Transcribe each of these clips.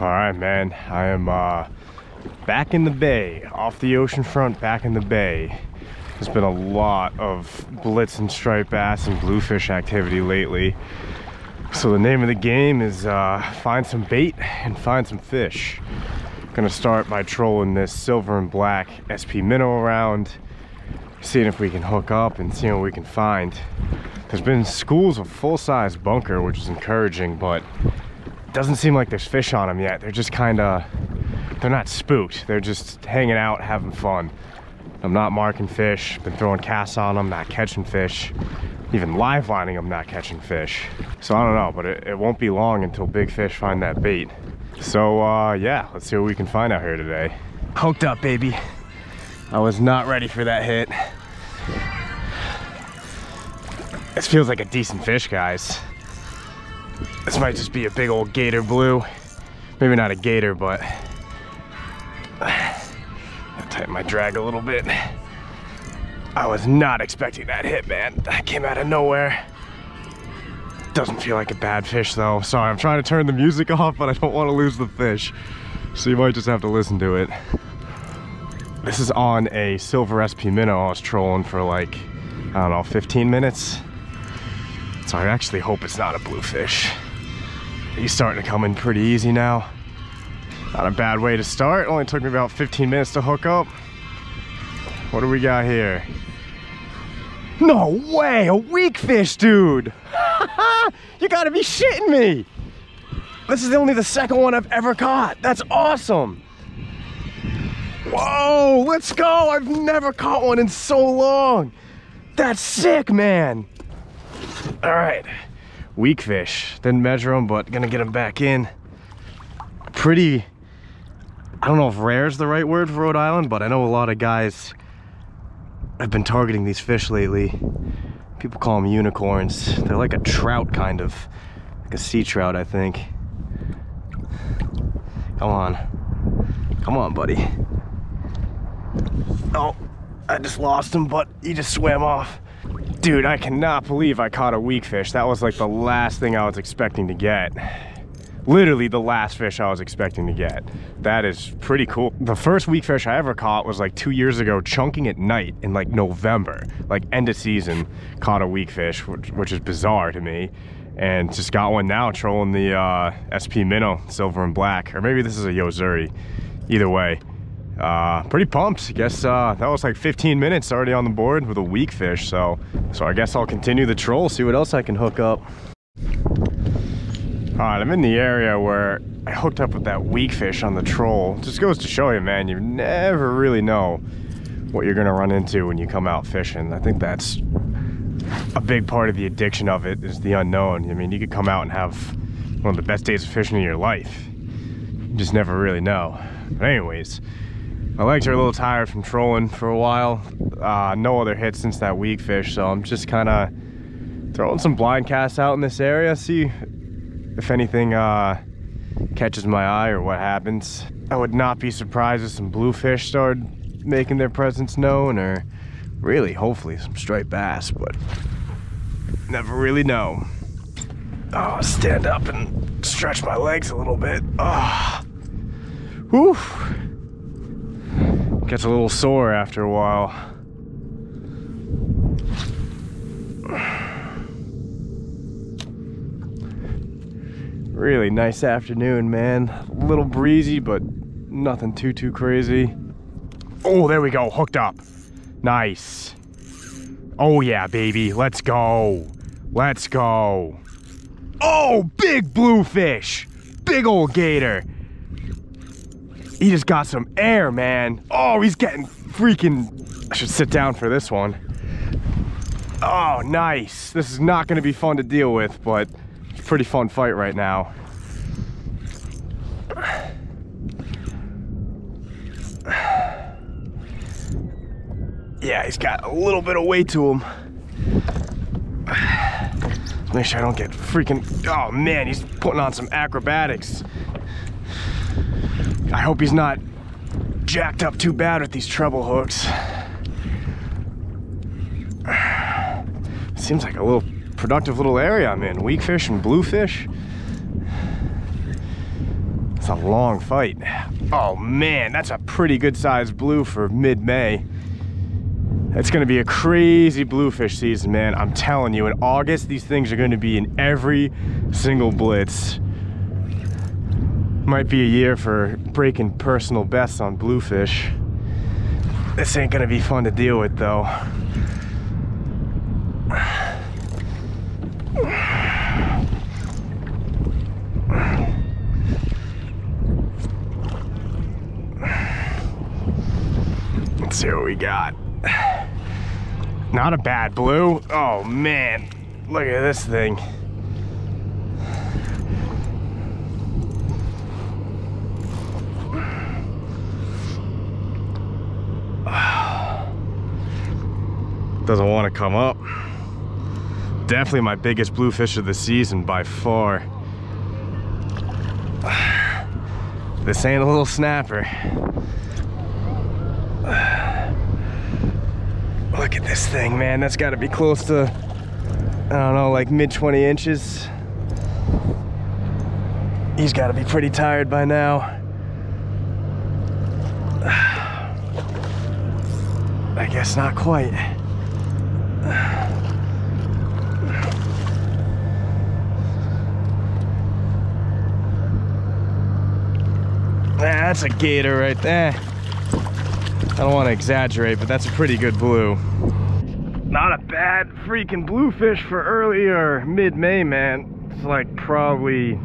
All right, man. I am back in the bay, off the ocean front, back in the bay. There's been a lot of blitz and striped bass and bluefish activity lately. So the name of the game is find some bait and find some fish. Gonna start by trolling this silver and black SP minnow around, seeing if we can hook up and seeing what we can find. There's been schools of full-size bunker, which is encouraging, but it doesn't seem like there's fish on them yet. They're just they're not spooked. They're just hanging out, having fun. I'm not marking fish, been throwing casts on them, not catching fish. Even live lining them, not catching fish. So I don't know, but it won't be long until big fish find that bait. So yeah, let's see what we can find out here today. Hooked up, baby. I was not ready for that hit. This feels like a decent fish, guys. This might just be a big old gator blue. Maybe not a gator, but I'll tighten my drag a little bit. I was not expecting that hit, man. That came out of nowhere. Doesn't feel like a bad fish though. Sorry, I'm trying to turn the music off, but I don't want to lose the fish. So you might just have to listen to it. This is on a silver SP minnow I was trolling for like, I don't know, 15 minutes. So I actually hope it's not a bluefish. He's starting to come in pretty easy now. Not a bad way to start. Only took me about 15 minutes to hook up. What do we got here? No way, a weakfish, dude. You gotta be shitting me. This is only the second one I've ever caught. That's awesome. Whoa, let's go. I've never caught one in so long. That's sick, man. All right, weakfish. Didn't measure them, but gonna get them back in. Pretty, I don't know if rare is the right word for Rhode Island, but I know a lot of guys have been targeting these fish lately. People call them unicorns. They're like a trout, kind of. Like a sea trout, I think. Come on. Come on, buddy. Oh, I just lost him, but he just swam off. Dude, I cannot believe I caught a weakfish. That was like the last thing I was expecting to get. Literally the last fish I was expecting to get. That is pretty cool. The first weakfish I ever caught was like 2 years ago, chunking at night in like November, like end of season, caught a weakfish, which is bizarre to me. And just got one now, trolling the SP minnow, silver and black. Or maybe this is a Yozuri. Either way. Pretty pumped. I guess that was like 15 minutes already on the board with a weakfish. So I guess I'll continue the troll, see what else I can hook up. All right, I'm in the area where I hooked up with that weakfish on the troll. Just goes to show you, man, you never really know what you're gonna run into when you come out fishing. I think that's a big part of the addiction of it, is the unknown. I mean, you could come out and have one of the best days of fishing of your life. You just never really know. But anyways, my legs are a little tired from trolling for a while. No other hits since that weakfish, so I'm just kind of throwing some blind casts out in this area, see if anything catches my eye or what happens. I would not be surprised if some bluefish started making their presence known, or really, hopefully, some striped bass, but never really know. Oh, stand up and stretch my legs a little bit. Oh. Whew. Gets a little sore after a while. Really nice afternoon, man. A little breezy, but nothing too crazy. Oh, there we go, hooked up. Nice. Oh yeah, baby, let's go. Let's go. Oh, big bluefish. Big old gator. He just got some air, man. Oh, he's getting freaking... I should sit down for this one. Oh, nice. This is not gonna be fun to deal with, but it's a pretty fun fight right now. Yeah, he's got a little bit of weight to him. Make sure I don't get freaking... Oh man, he's putting on some acrobatics. I hope he's not jacked up too bad with these treble hooks. Seems like a little productive little area I'm in. Weakfish and bluefish. It's a long fight. Oh man, that's a pretty good sized blue for mid-May. It's gonna be a crazy bluefish season, man. I'm telling you, in August, these things are gonna be in every single blitz. Might be a year for breaking personal bests on bluefish. This ain't gonna be fun to deal with though. Let's see what we got. Not a bad blue. Oh man, look at this thing. Doesn't want to come up. Definitely my biggest bluefish of the season by far. This ain't a little snapper. Look at this thing, man. That's got to be close to, I don't know, like mid 20 inches. He's got to be pretty tired by now. I guess not quite. That's a gator right there. I don't want to exaggerate, but that's a pretty good blue. Not a bad freaking bluefish for early or mid-May, man. It's like probably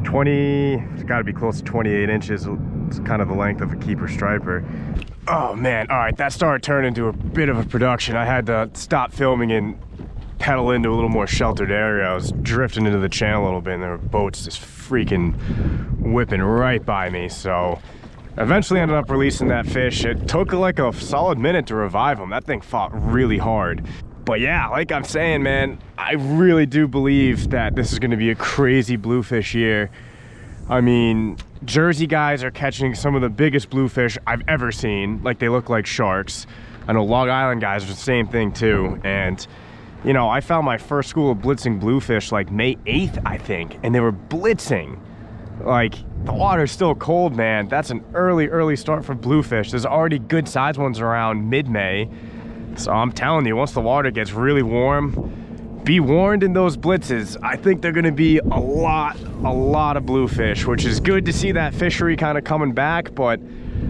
20, it's got to be close to 28 inches. It's kind of the length of a keeper striper. Oh man, all right, that started turning into a bit of a production. I had to stop filming and pedal into a little more sheltered area. I was drifting into the channel a little bit and there were boats just freaking whipping right by me. So eventually ended up releasing that fish. It took like a solid minute to revive him. That thing fought really hard. But yeah, like I'm saying, man, I really do believe that this is gonna be a crazy bluefish year. I mean, Jersey guys are catching some of the biggest bluefish I've ever seen. Like, they look like sharks. I know Long Island guys are the same thing too. And you know, I found my first school of blitzing bluefish like May 8th, I think, and they were blitzing. Like, the water's still cold, man. That's an early start for bluefish. There's already good sized ones around mid-May. So I'm telling you, once the water gets really warm, be warned in those blitzes. I think they're gonna be a lot of bluefish, which is good to see that fishery kind of coming back, but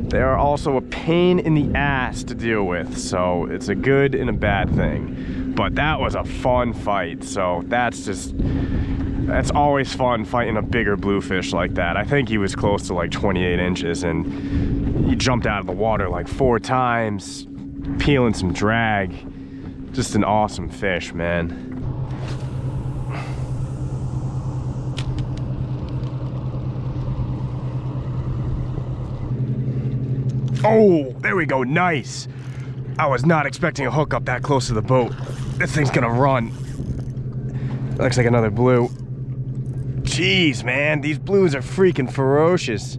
they are also a pain in the ass to deal with. So it's a good and a bad thing. But that was a fun fight. So that's always fun fighting a bigger bluefish like that. I think he was close to like 28 inches and he jumped out of the water like 4 times, peeling some drag. Just an awesome fish, man. Oh, there we go, nice. I was not expecting a hook up that close to the boat. This thing's gonna run. Looks like another blue. Jeez, man, these blues are freaking ferocious.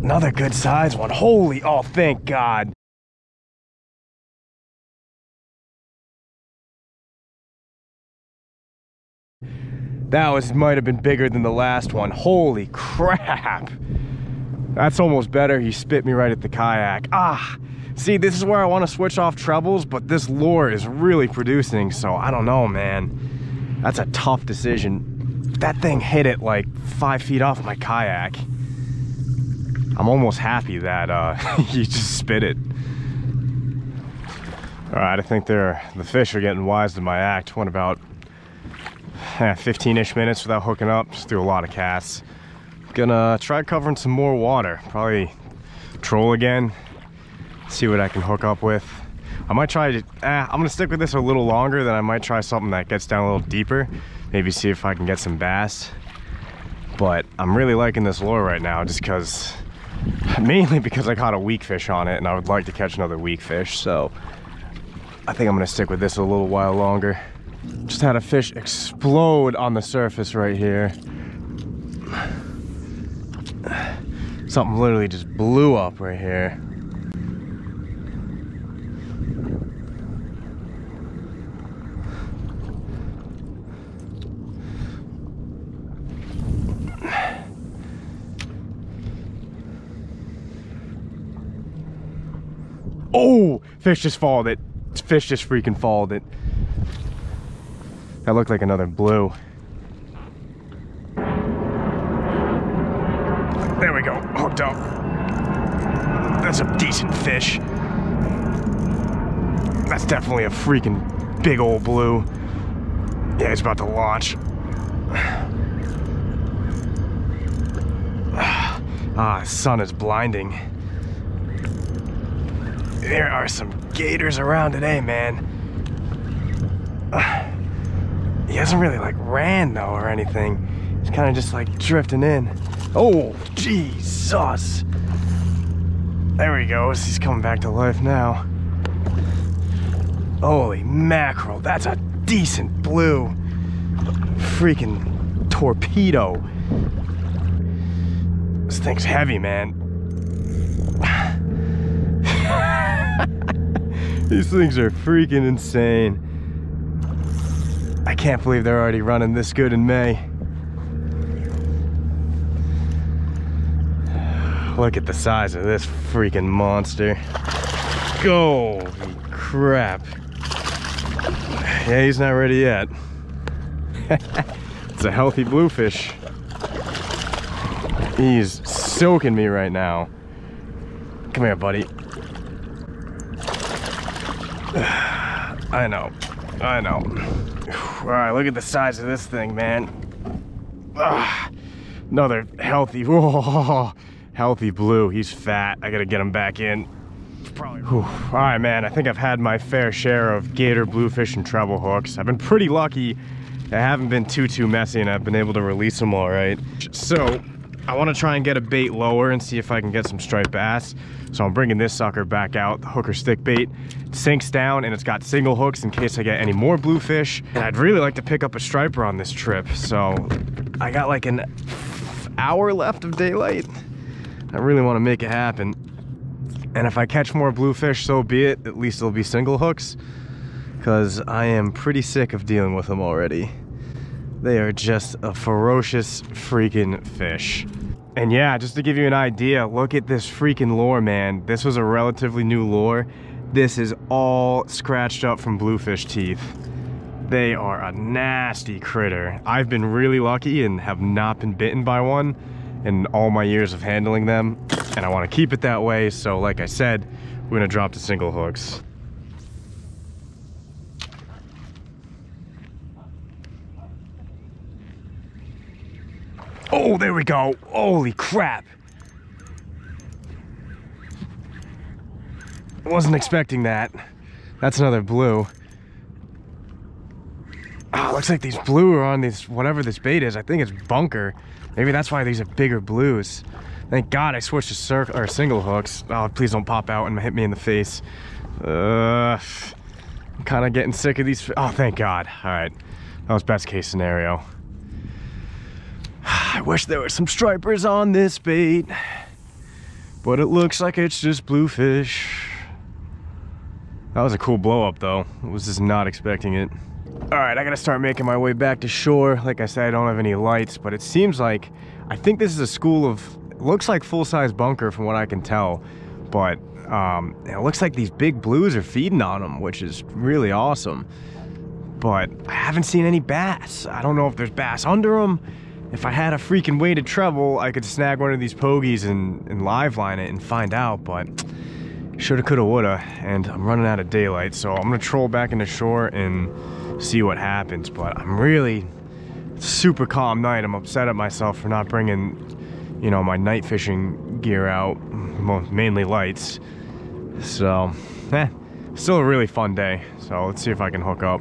Another good size one. Holy, oh, thank God. That might have been bigger than the last one. Holy crap. That's almost better. He spit me right at the kayak. Ah, see, this is where I want to switch off trebles, but this lure is really producing, so I don't know, man. That's a tough decision. That thing hit it like 5 feet off my kayak. I'm almost happy that you just spit it. All right, I think the fish are getting wise to my act. Went about 15-ish minutes without hooking up. Just threw a lot of casts. Gonna try covering some more water. Probably troll again. See what I can hook up with. I might try to, I'm gonna stick with this a little longer, then I might try something that gets down a little deeper. Maybe see if I can get some bass. But I'm really liking this lure right now just because, mainly because I caught a weakfish on it and I would like to catch another weakfish. So I think I'm gonna stick with this a little while longer. Just had a fish explode on the surface right here. Something literally just blew up right here. Oh, fish just followed it. Fish just freaking followed it. That looked like another blue. There we go, hooked up. That's a decent fish. That's definitely a freaking big old blue. Yeah, he's about to launch. Ah, the sun is blinding. There are some gators around today, man. He hasn't really like ran though or anything. He's kind of just like drifting in. Oh, Jesus. There he goes. He's coming back to life now. Holy mackerel. That's a decent blue. Freaking torpedo. This thing's heavy, man. These things are freaking insane. I can't believe they're already running this good in May. Look at the size of this freaking monster. Holy crap. Yeah, he's not ready yet. It's a healthy bluefish. He's soaking me right now. Come here, buddy. I know. All right, look at the size of this thing, man. Another healthy, whoa, healthy blue. He's fat. I gotta get him back in. All right, man, I think I've had my fair share of gator, bluefish, and treble hooks. I've been pretty lucky. I haven't been too messy, and I've been able to release them all right. So I want to try and get a bait lower and see if I can get some striped bass. So I'm bringing this sucker back out, the hooker stick bait. It sinks down and it's got single hooks in case I get any more bluefish. And I'd really like to pick up a striper on this trip. So I got like an hour left of daylight. I really want to make it happen. And if I catch more bluefish, so be it. At least it'll be single hooks, because I am pretty sick of dealing with them already. They are just a ferocious freaking fish. And yeah, just to give you an idea, look at this freaking lure, man. This was a relatively new lure. This is all scratched up from bluefish teeth. They are a nasty critter. I've been really lucky and have not been bitten by one in all my years of handling them, and I want to keep it that way. So like I said, we're gonna drop the single hooks. Oh, there we go. Holy crap. I wasn't expecting that. That's another blue. Oh, looks like these blue are on this, whatever this bait is. I think it's bunker. Maybe that's why these are bigger blues. Thank God I switched to single hooks. Oh, please don't pop out and hit me in the face. I'm kind of getting sick of these. Oh, thank God. All right, that was best case scenario. I wish there were some stripers on this bait, but it looks like it's just bluefish. That was a cool blow up though. I was just not expecting it. All right, I gotta start making my way back to shore. Like I said, I don't have any lights, but it seems like, I think this is a school of, it looks like full-size bunker from what I can tell, but it looks like these big blues are feeding on them, which is really awesome. But I haven't seen any bass. I don't know if there's bass under them. If I had a freaking weighted treble, I could snag one of these pogies and live line it and find out, but shoulda, coulda, woulda, and I'm running out of daylight, so I'm gonna troll back into shore and see what happens. But I'm really super calm night. I'm upset at myself for not bringing, you know, my night fishing gear out, mainly lights. So, still a really fun day. So let's see if I can hook up.